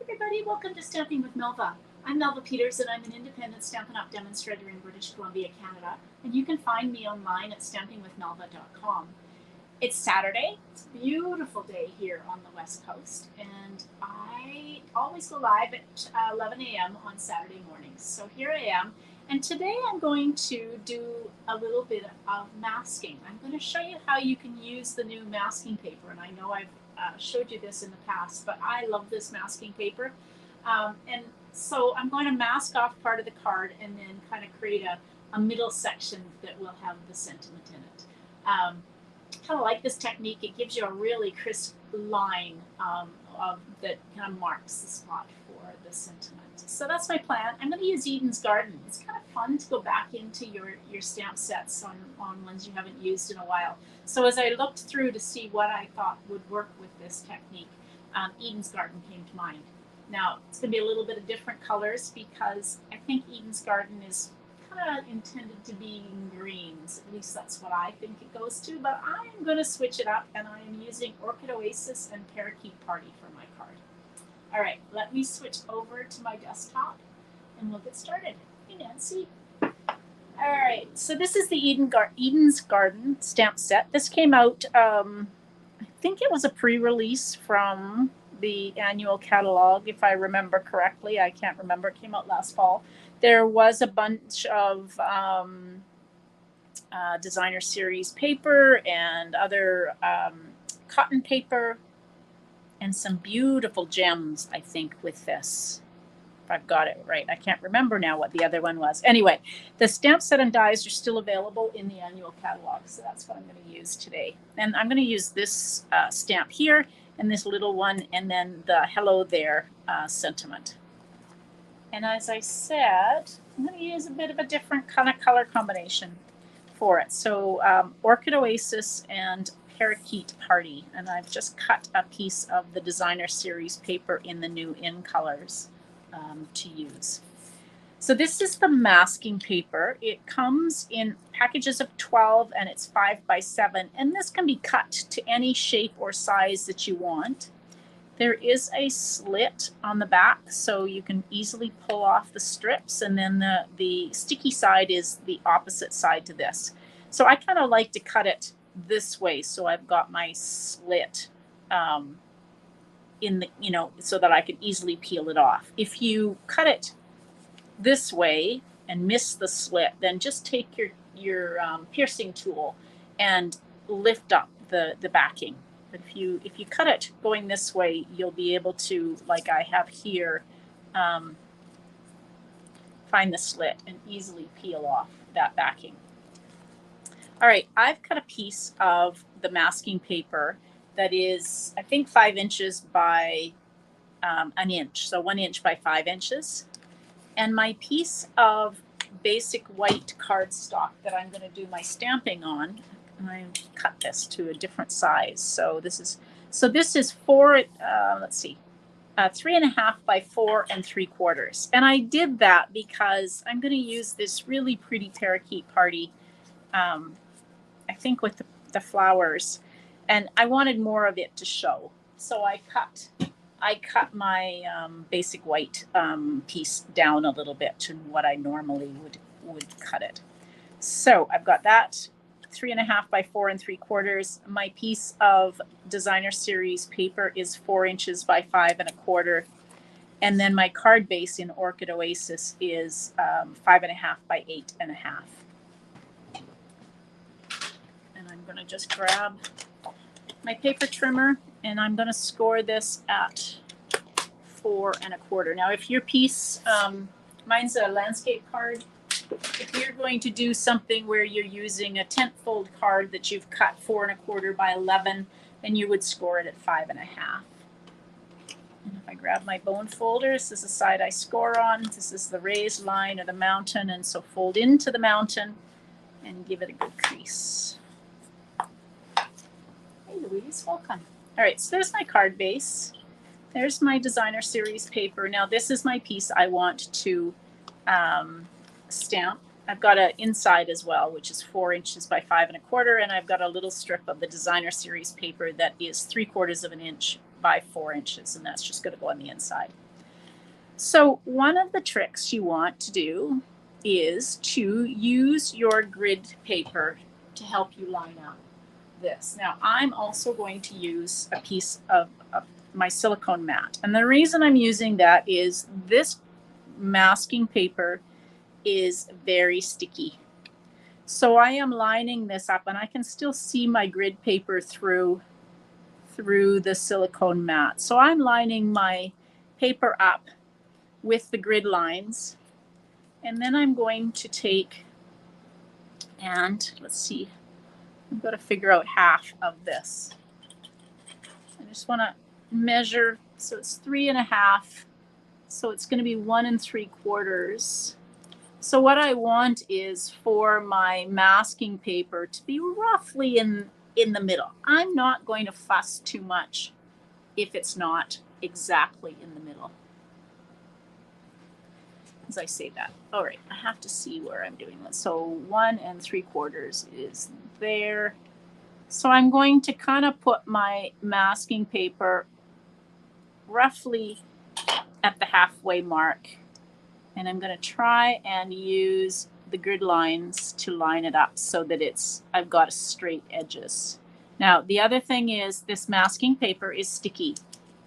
everybody, welcome to Stamping with Melva. I'm Melva Peters and I'm an independent Stampin' Up! Demonstrator in British Columbia, Canada, and you can find me online at stampingwithmelva.com. It's Saturday, it's a beautiful day here on the West Coast, and I always go live at 11 a.m. on Saturday mornings. So here I am, and today I'm going to do a little bit of masking. I'm going to show you how you can use the new masking paper, and I know I've showed you this in the past, but I love this masking paper. And so I'm going to mask off part of the card and then kind of create a middle section that will have the sentiment in it. Kind of like this technique. It gives you a really crisp line that kind of marks the spot for the sentiment. So that's my plan. I'm going to use Eden's Garden. It's kind of fun to go back into your stamp sets on ones you haven't used in a while. So as I looked through to see what I thought would work with this technique, Eden's Garden came to mind. Now, it's going to be a little bit of different colors because I think Eden's Garden is kind of intended to be in greens. At least that's what I think it goes to, but I'm going to switch it up and I am using Orchid Oasis and Parakeet Party for my card. All right, let me switch over to my desktop and we'll get started. Hey, Nancy. All right, so this is the Eden's Garden stamp set. This came out, I think it was a pre-release from the annual catalog, if I remember correctly. I can't remember. It came out last fall. There was a bunch of designer series paper and other cotton paper and some beautiful gems, I think, with this. If I've got it right. I can't remember now what the other one was. Anyway, the stamp set and dies are still available in the annual catalog, so that's what I'm going to use today. And I'm going to use this stamp here and this little one, and then the Hello There sentiment. And as I said, I'm going to use a bit of a different kind of color combination for it. So Orchid Oasis and Parakeet Party. And I've just cut a piece of the designer series paper in the new in colors to use. So this is the masking paper. It comes in packages of 12 and it's 5x7. And this can be cut to any shape or size that you want. There is a slit on the back, so you can easily pull off the strips, and then the sticky side is the opposite side to this. So I kind of like to cut it this way, so I've got my slit in the, so that I can easily peel it off. If you cut it this way and miss the slit, then just take your piercing tool and lift up the backing. But if you cut it going this way, you'll be able to, like I have here, find the slit and easily peel off that backing. All right, I've cut a piece of the masking paper that is, I think, 5 inches by an inch, so 1 inch by 5 inches. And my piece of basic white cardstock that I'm going to do my stamping on, and I cut this to a different size. So this is 3.5 by 4 3/4. And I did that because I'm going to use this really pretty Parakeet Party, I think with the flowers, and I wanted more of it to show. So I cut my basic white piece down a little bit to what I normally would cut it. So I've got that 3.5 by 4 3/4. My piece of designer series paper is 4 inches by 5 1/4. And then my card base in Orchid Oasis is 5.5 by 8 1/2. And I'm going to just grab my paper trimmer and I'm going to score this at 4 1/4. Now, if your piece, mine's a landscape card. If you're going to do something where you're using a tent fold card that you've cut 4 1/4 by 11, then you would score it at 5 1/2. And if I grab my bone folder, this is the side I score on. This is the raised line or the mountain, and so fold into the mountain and give it a good crease. Hey Louise, welcome. All right, so there's my card base. There's my designer series paper. Now this is my piece I want to stamp. I've got an inside as well, which is 4 inches by 5 1/4, and I've got a little strip of the designer series paper that is 3/4 of an inch by 4 inches, and that's just going to go on the inside. So one of the tricks you want to do is to use your grid paper to help you line up this. Now I'm also going to use a piece of my silicone mat. And the reason I'm using that is this masking paper is very sticky. So I am lining this up, and I can still see my grid paper through the silicone mat. So I'm lining my paper up with the grid lines, and then I'm going to take, and let's see, I've got to figure out half of this. I just want to measure, so it's 3.5, so it's going to be 1 3/4. So what I want is for my masking paper to be roughly in the middle. I'm not going to fuss too much if it's not exactly in the middle. As I say that. All right, I have to see where I'm doing this. So 1 3/4 is there. So I'm going to kind of put my masking paper roughly at the halfway mark. And I'm going to try and use the grid lines to line it up so that I've got straight edges. Now, the other thing is this masking paper is sticky.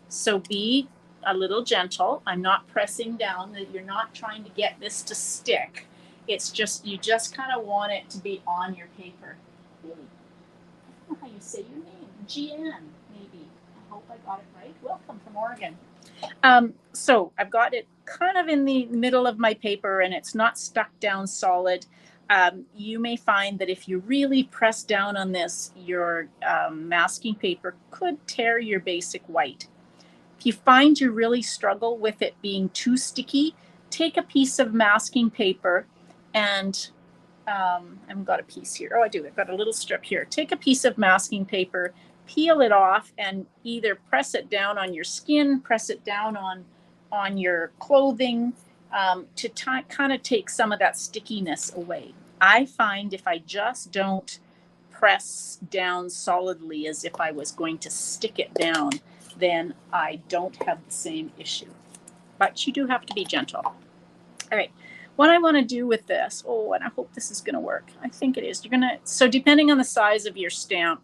So be a little gentle. I'm not pressing down. You're not trying to get this to stick. It's just, you just kind of want it to be on your paper. Really. I don't know how you say your name. GN, maybe. I hope I got it right. Welcome from Oregon. So I've got it kind of in the middle of my paper, and it's not stuck down solid. You may find that if you really press down on this, your masking paper could tear your basic white. If you find you really struggle with it being too sticky, take a piece of masking paper and I've got a piece here. Oh, I do. I've got a little strip here. Take a piece of masking paper, peel it off, and either press it down on your skin, press it down on your clothing to kind of take some of that stickiness away. I find if I just don't press down solidly as if I was going to stick it down, then I don't have the same issue. But you do have to be gentle. All right. What I want to do with this, and I hope this is going to work. I think it is. So depending on the size of your stamp,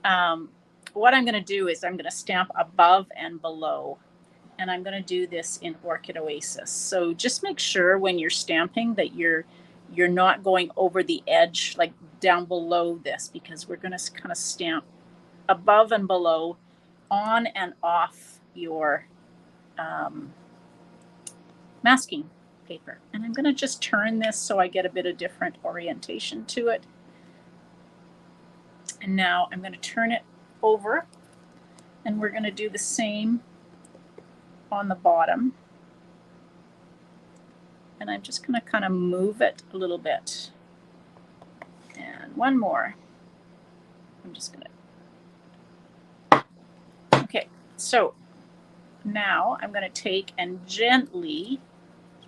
what I'm going to do is I'm going to stamp above and below. And I'm going to do this in Orchid Oasis. So just make sure when you're stamping that you're not going over the edge, like down below this, because we're going to kind of stamp above and below, on and off your masking paper. And I'm going to just turn this so I get a bit of different orientation to it. And now I'm going to turn it over, and we're going to do the same on the bottom. And I'm just going to kind of move it a little bit. And one more. I'm just going to. Okay, so now I'm going to take and gently,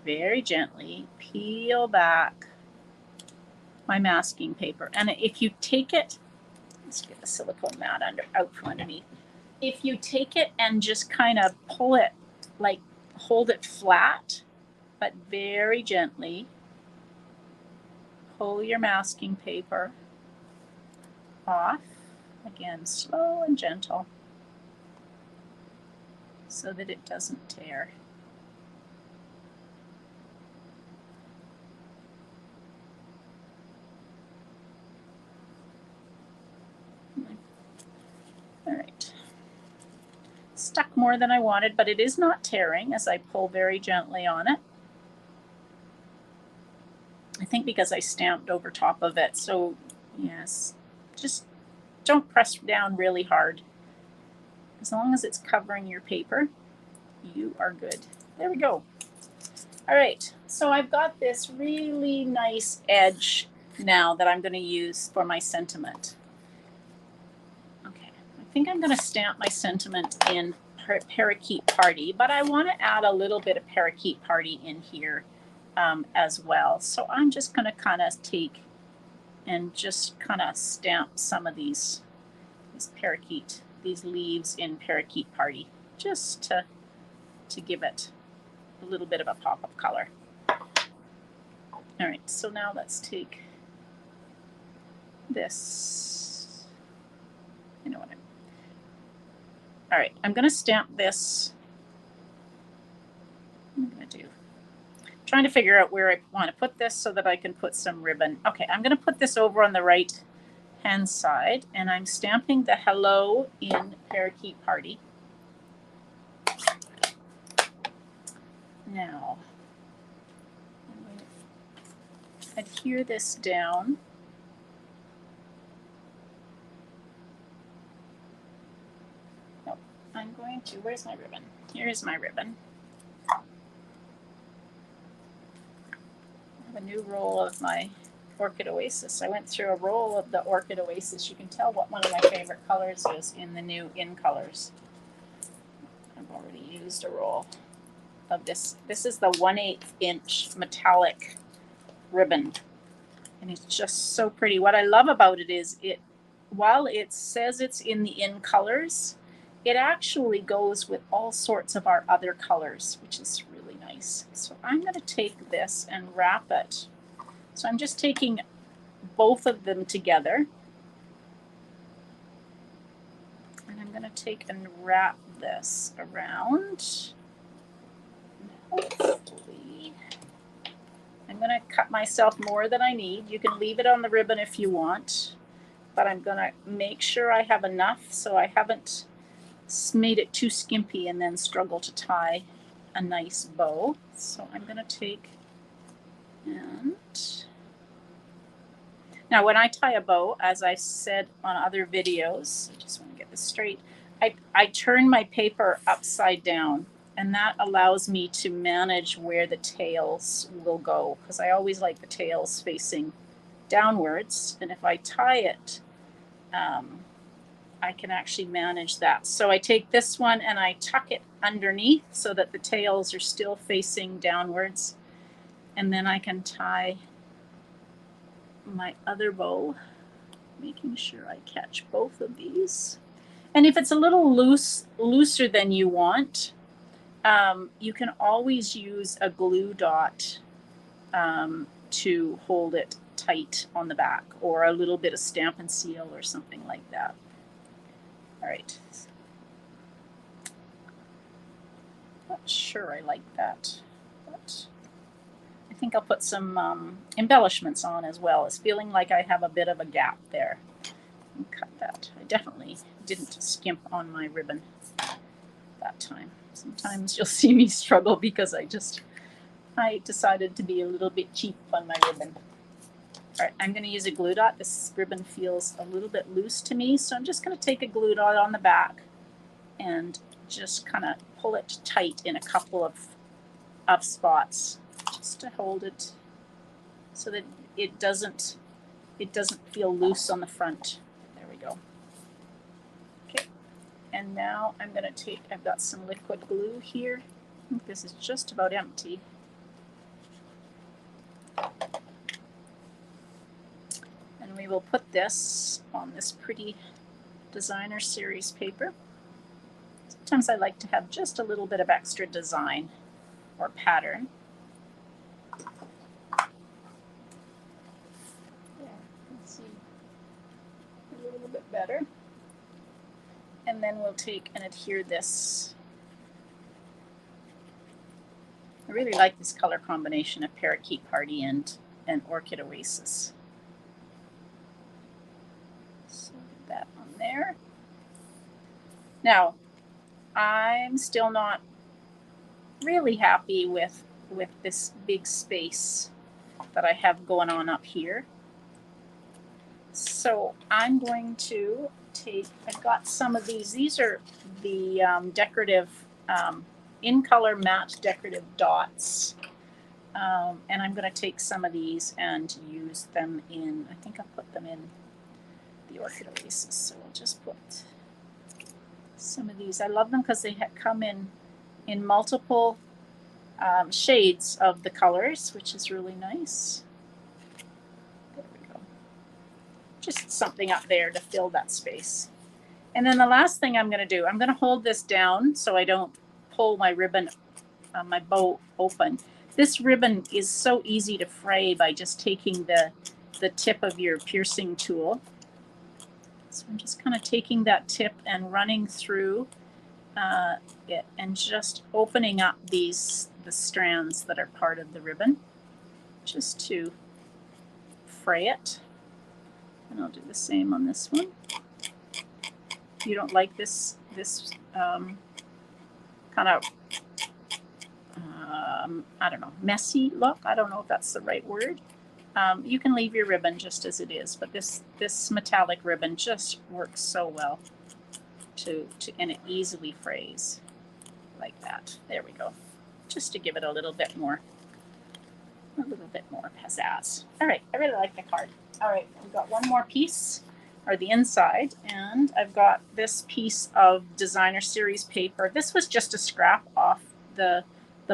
very gently, peel back my masking paper. And if you take it, let's get the silicone mat out from underneath. If you take it and just kind of pull it, like hold it flat, but very gently, pull your masking paper off, again, slow and gentle, so that it doesn't tear. All right. Stuck more than I wanted, but it is not tearing as I pull very gently on it. I think because I stamped over top of it. So yes, just don't press down really hard. As long as it's covering your paper, you are good. There we go. All right, so I've got this really nice edge now that I'm going to use for my sentiment. Okay, I think I'm going to stamp my sentiment in Parakeet Party, but I want to add a little bit of Parakeet Party in here as well. So I'm just going to kind of take and just kind of stamp some of these leaves in Parakeet Party, just to give it a little bit of a pop of color. All right, so now let's take this. You know what all right, I'm going to stamp this. What am I going to do? Trying to figure out where I want to put this so that I can put some ribbon. Okay, I'm going to put this over on the right hand side, and I'm stamping the hello in Parakeet Party. Now, I'm going to adhere this down. No, I'm going to, where's my ribbon? Here's my ribbon. I have a new roll of my Orchid Oasis. I went through a roll of the Orchid Oasis. You can tell what one of my favorite colors is in the new In Colors. I've already used a roll of this. This is the 1/8 inch metallic ribbon, and it's just so pretty. What I love about it is while it says it's in the In Colors, it actually goes with all sorts of our other colors, which is really nice. So I'm going to take this and wrap it. So I'm just taking both of them together, and I'm going to take and wrap this around. Hopefully, I'm going to cut myself more than I need. You can leave it on the ribbon if you want, but I'm going to make sure I have enough so I haven't made it too skimpy and then struggle to tie a nice bow. So I'm going to take and now when I tie a bow, as I said on other videos, I just want to get this straight, I turn my paper upside down, and that allows me to manage where the tails will go, because I always like the tails facing downwards, and if I tie it, I can actually manage that. So I take this one and I tuck it underneath so that the tails are still facing downwards, and then I can tie my other bow, making sure I catch both of these. And if it's a little looser than you want, you can always use a glue dot to hold it tight on the back, or a little bit of Stampin' Seal or something like that. All right. Not sure I like that, but I think I'll put some embellishments on as well. It's feeling like I have a bit of a gap there. And cut that. I definitely didn't skimp on my ribbon that time. Sometimes you'll see me struggle because I decided to be a little bit cheap on my ribbon. All right, I'm going to use a glue dot. This ribbon feels a little bit loose to me, so I'm just going to take a glue dot on the back and just kind of pull it tight in a couple of spots, just to hold it so that it doesn't feel loose on the front. There we go. Okay, and now I'm going to take, I've got some liquid glue here. I think this is just about empty. And we will put this on this pretty designer series paper. Sometimes I like to have just a little bit of extra design or pattern. Yeah, you can see a little bit better. And then we'll take and adhere this. I really like this color combination of Parakeet Party and Orchid Oasis. So get that on there. Now, I'm still not really happy with this big space that I have going on up here. So I'm going to take, I've got some of these are the decorative, in color matte decorative dots. And I'm going to take some of these and use them in, I think I'll put them in the Orchid Oasis. So I'll just put some of these. I love them because they come in multiple shades of the colors, which is really nice. There we go. Just something up there to fill that space. And then the last thing I'm going to do, I'm going to hold this down so I don't pull my ribbon my bow open. This ribbon is so easy to fray by just taking the tip of your piercing tool. So I'm just kind of taking that tip and running through it and just opening up the strands that are part of the ribbon, just to fray it. And I'll do the same on this one. If you don't like this kind of I don't know, messy look, I don't know if that's the right word, you can leave your ribbon just as it is, but this metallic ribbon just works so well and it easily frays like that. There we go. Just to give it a little bit more pizzazz. All right, I really like the card. All right, we've got one more piece, or the inside, and I've got this piece of designer series paper. This was just a scrap off the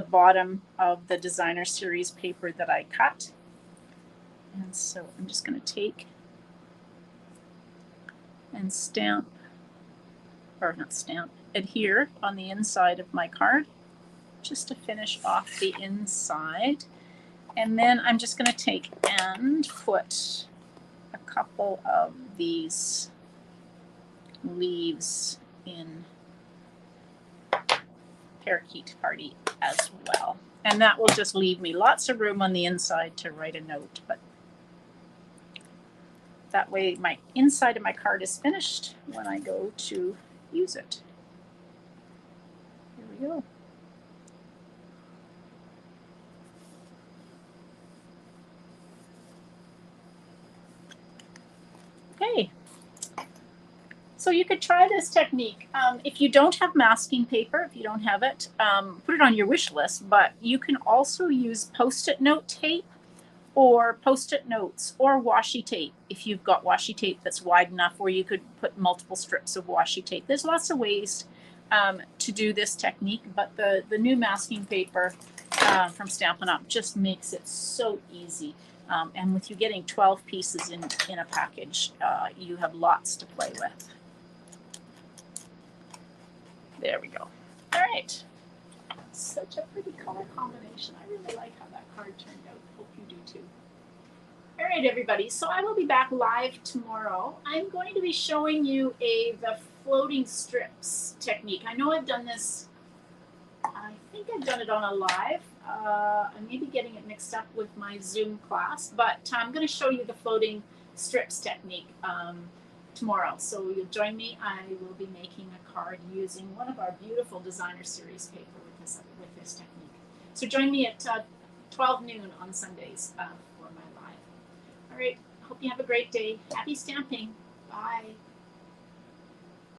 bottom of the designer series paper that I cut. And so I'm just going to take and stamp, or not stamp, adhere on the inside of my card, just to finish off the inside. And then I'm just going to take and put a couple of these leaves in Parakeet Party as well. And that will just leave me lots of room on the inside to write a note. But that way my inside of my card is finished when I go to use it. Here we go. Okay. So you could try this technique. If you don't have masking paper, if you don't have it, put it on your wish list, but you can also use Post-it note tape or Post-it notes or washi tape if you've got washi tape that's wide enough where you could put multiple strips of washi tape. There's lots of ways to do this technique, but the new masking paper from Stampin' Up just makes it so easy. And with you getting 12 pieces in a package, you have lots to play with. There we go. All right. Such a pretty color combination. I really like how that card turned out. Hope you do too. All right, everybody. So I will be back live tomorrow. I'm going to be showing you the floating strips technique. I know I've done this. I think I've done it on a live. I may be getting it mixed up with my Zoom class, but I'm going to show you the floating strips technique tomorrow. So you'll join me. I will be making a card using one of our beautiful designer series paper with this technique. So join me at 12 noon on Sundays for my live. All right. Hope you have a great day. Happy stamping. Bye.